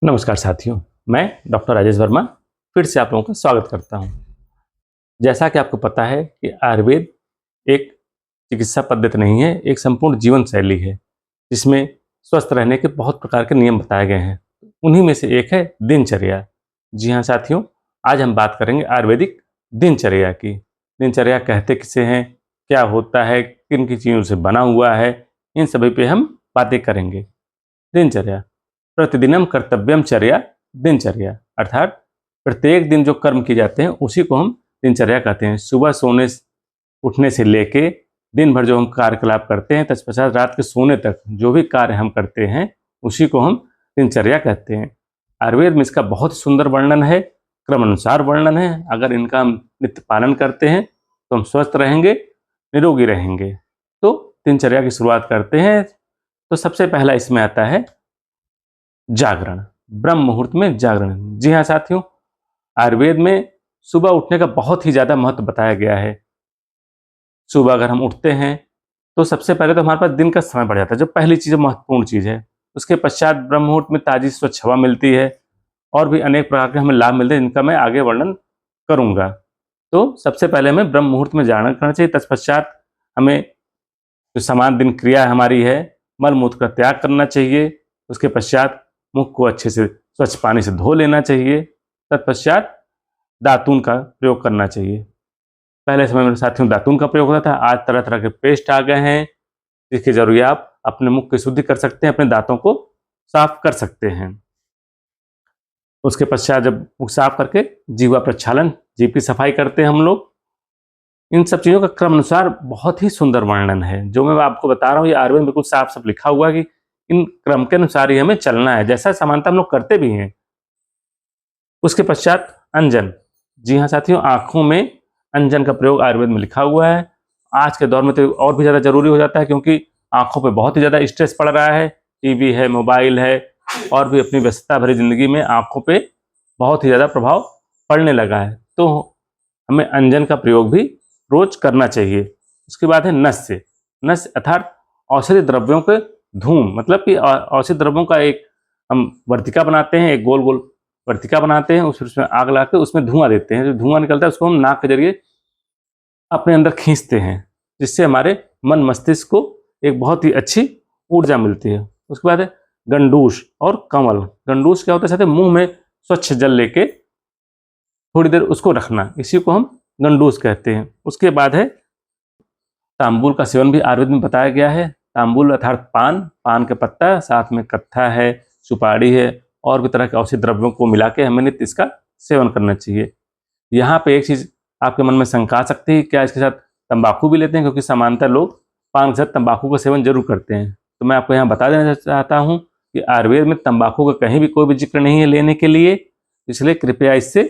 नमस्कार साथियों, मैं डॉक्टर राजेश वर्मा फिर से आप लोगों का स्वागत करता हूं। जैसा कि आपको पता है कि आयुर्वेद एक चिकित्सा पद्धति नहीं है, एक संपूर्ण जीवन शैली है जिसमें स्वस्थ रहने के बहुत प्रकार के नियम बताए गए हैं। उन्हीं में से एक है दिनचर्या। जी हाँ साथियों, आज हम बात करेंगे आयुर्वेदिक दिनचर्या की। दिनचर्या कहते किसे हैं, क्या होता है, किन किन चीज़ों से बना हुआ है, इन सभी पे हम बातें करेंगे। दिनचर्या प्रतिदिनम कर्तव्यम चर्या दिनचर्या, अर्थात प्रत्येक दिन जो कर्म किए जाते हैं उसी को हम दिनचर्या कहते हैं। सुबह सोने उठने से लेके दिन भर जो हम कार्यकलाप करते हैं तत्पश्चात रात के सोने तक जो भी कार्य हम करते हैं उसी को हम दिनचर्या कहते हैं। आयुर्वेद में इसका बहुत सुंदर वर्णन है, क्रमानुसार वर्णन है। अगर इनका हम नित्य पालन करते हैं तो हम स्वस्थ रहेंगे, निरोगी रहेंगे। तो दिनचर्या की शुरुआत करते हैं। तो सबसे पहला इसमें आता है जागरण, ब्रह्म मुहूर्त में जागरण। जी हाँ साथियों, आयुर्वेद में सुबह उठने का बहुत ही ज्यादा महत्व बताया गया है। सुबह अगर हम उठते हैं तो सबसे पहले तो हमारे पास दिन का समय बढ़ जाता है, जो पहली चीज महत्वपूर्ण चीज है। उसके पश्चात ब्रह्म मुहूर्त में ताजी स्वच्छ हवा मिलती है और भी अनेक प्रकार के हमें लाभ मिलते हैं जिनका मैं आगे वर्णन करूंगा। तो सबसे पहले हमें ब्रह्म मुहूर्त में जागरण करना चाहिए। तत्पश्चात हमें जो समान दिन क्रिया हमारी है, मल मूत्र का त्याग करना चाहिए। उसके पश्चात मुख को अच्छे से स्वच्छ पानी से धो लेना चाहिए। तत्पश्चात दातून का प्रयोग करना चाहिए। पहले समय में साथियों दातून का प्रयोग होता था, आज तरह तरह के पेस्ट आ गए हैं जिसके जरिए आप अपने मुख की शुद्धि कर सकते हैं, अपने दांतों को साफ कर सकते हैं। उसके पश्चात जब मुख साफ करके जीवा प्रक्षालन, जीभ की सफाई करते हैं हम लोग। इन सब चीज़ों का क्रम अनुसार बहुत ही सुंदर वर्णन है। जो मैं आपको बता रहा हूँ ये आयुर्वेद में बिल्कुल साफ साफ लिखा हुआ है कि इन क्रम के अनुसार ही हमें चलना है, जैसा समानता हम लोग करते भी हैं। उसके पश्चात अंजन। जी हाँ साथियों, आंखों में अंजन का प्रयोग आयुर्वेद में लिखा हुआ है। आज के दौर में तो और भी ज़्यादा जरूरी हो जाता है क्योंकि आंखों पे बहुत ही ज़्यादा स्ट्रेस पड़ रहा है। टीवी है, मोबाइल है और भी अपनी व्यस्तता भरी जिंदगी में आंखों पे बहुत ही ज़्यादा प्रभाव पड़ने लगा है। तो हमें अंजन का प्रयोग भी रोज करना चाहिए। उसके बाद है नस्य। नस्य अर्थात औषधि द्रव्यों के धूम, मतलब कि औषधि द्रव्यों का एक हम वर्तिका बनाते हैं, एक गोल गोल वर्तिका बनाते हैं, उसमें आग ला के उसमें धुआं देते हैं। जो धुआं निकलता है उसको हम नाक के जरिए अपने अंदर खींचते हैं, जिससे हमारे मन मस्तिष्क को एक बहुत ही अच्छी ऊर्जा मिलती है। उसके बाद है गंडूश और कंवल। गंडूश क्या होता है, मुंह में स्वच्छ जल लेके थोड़ी देर उसको रखना, इसी को हम गंडूस कहते हैं। उसके बाद है तांबुल का सेवन भी आयुर्वेद में बताया गया है। तांबुल अर्थात पान, पान का पत्ता, साथ में कत्था है, सुपारी है और भी तरह के औषधि द्रव्यों को मिला के हमें नित्य इसका सेवन करना चाहिए। यहाँ पे एक चीज आपके मन में शंका आ सकती है, क्या इसके साथ तंबाकू भी लेते हैं? क्योंकि सामान्यतः लोग पान के साथ तंबाकू का सेवन जरूर करते हैं। तो मैं आपको यहाँ बता देना चाहता हूँ कि आयुर्वेद में तंबाकू का कहीं भी कोई भी जिक्र नहीं है लेने के लिए, इसलिए कृपया इससे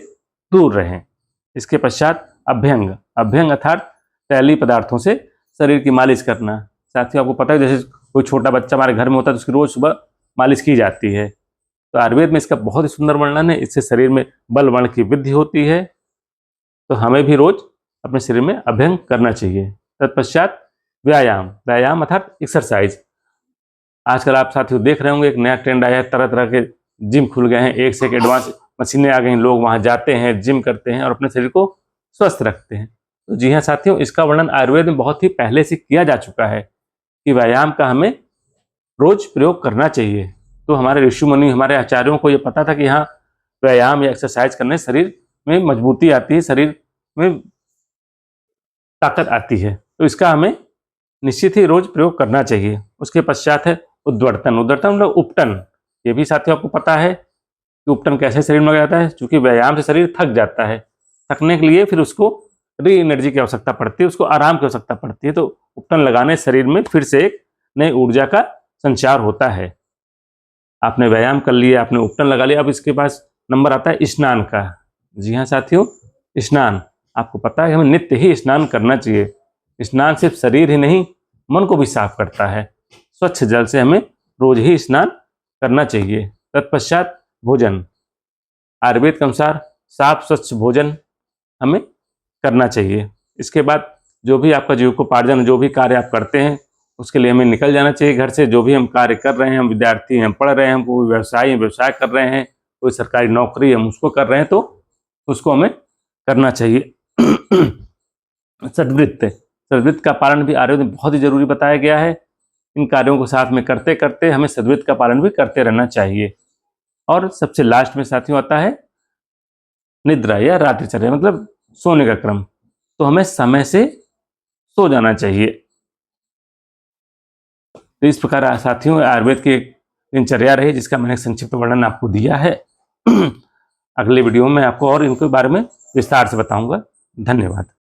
दूर रहें। इसके पश्चात अभ्यंग। अभ्यंग अर्थात तैलीय पदार्थों से शरीर की मालिश करना। साथियों आपको पता है जैसे कोई छोटा बच्चा हमारे घर में होता है तो उसकी रोज सुबह मालिश की जाती है। तो आयुर्वेद में इसका बहुत ही सुंदर वर्णन है। इससे शरीर में बल वर्ण की वृद्धि होती है। तो हमें भी रोज अपने शरीर में अभ्यंग करना चाहिए। तत्पश्चात व्यायाम। व्यायाम अर्थात एक्सरसाइज। आजकल आप साथियों देख रहे होंगे एक नया ट्रेंड आया है, तरह तरह के जिम खुल गए हैं, एक से एक एडवांस मशीनें आ गई हैं। लोग वहां जाते हैं, जिम करते हैं और अपने शरीर को स्वस्थ रखते हैं। तो जी हाँ साथियों, इसका वर्णन आयुर्वेद में बहुत ही पहले से किया जा चुका है कि व्यायाम का हमें रोज प्रयोग करना चाहिए। तो हमारे ऋषि मुनि, हमारे आचार्यों को ये पता था कि हाँ व्यायाम या एक्सरसाइज करने शरीर में मजबूती आती है, शरीर में ताकत आती है। तो इसका हमें निश्चित ही रोज प्रयोग करना चाहिए। उसके पश्चात है उद्वर्तन। उद्वर्तन मतलब उपटन। ये भी साथियों आपको पता है कि उपटन कैसे शरीर में जाता है। चूंकि व्यायाम से शरीर थक जाता है, थकने के लिए फिर उसको री एनर्जी की आवश्यकता पड़ती है, उसको आराम की आवश्यकता पड़ती है। तो उपटन लगाने शरीर में फिर से एक नई ऊर्जा का संचार होता है। आपने व्यायाम कर लिया, आपने उपटन लगा लिया, अब इसके पास नंबर आता है स्नान का। जी हाँ साथियों, स्नान। आपको पता है हमें नित्य ही स्नान करना चाहिए। स्नान सिर्फ शरीर ही नहीं मन को भी साफ करता है। स्वच्छ जल से हमें रोज ही स्नान करना चाहिए। तत्पश्चात भोजन। आयुर्वेद के अनुसार साफ स्वच्छ भोजन हमें करना चाहिए। इसके बाद जो भी आपका जीविकोपार्जन, जो भी कार्य आप करते हैं उसके लिए हमें निकल जाना चाहिए घर से। जो भी हम कार्य कर रहे हैं, हम विद्यार्थी हैं, हम पढ़ रहे हैं, हम कोई व्यवसाय हैं, व्यवसाय कर रहे हैं, कोई सरकारी नौकरी हम उसको कर रहे हैं, तो उसको हमें करना चाहिए। सद्वृत्त का पालन भी आयुर्वेद में बहुत ही जरूरी बताया गया है। इन कार्यों को साथ में करते करते हमें सद्वृत्त का पालन भी करते रहना चाहिए। और सबसे लास्ट में साथियों आता है निद्रा या रात्रिचर्या, मतलब सोने का क्रम। तो हमें समय से सो जाना चाहिए। तो इस प्रकार साथियों आयुर्वेद की एक दिनचर्या रही जिसका मैंने संक्षिप्त वर्णन आपको दिया है। अगले वीडियो में आपको और इनके बारे में विस्तार से बताऊंगा। धन्यवाद।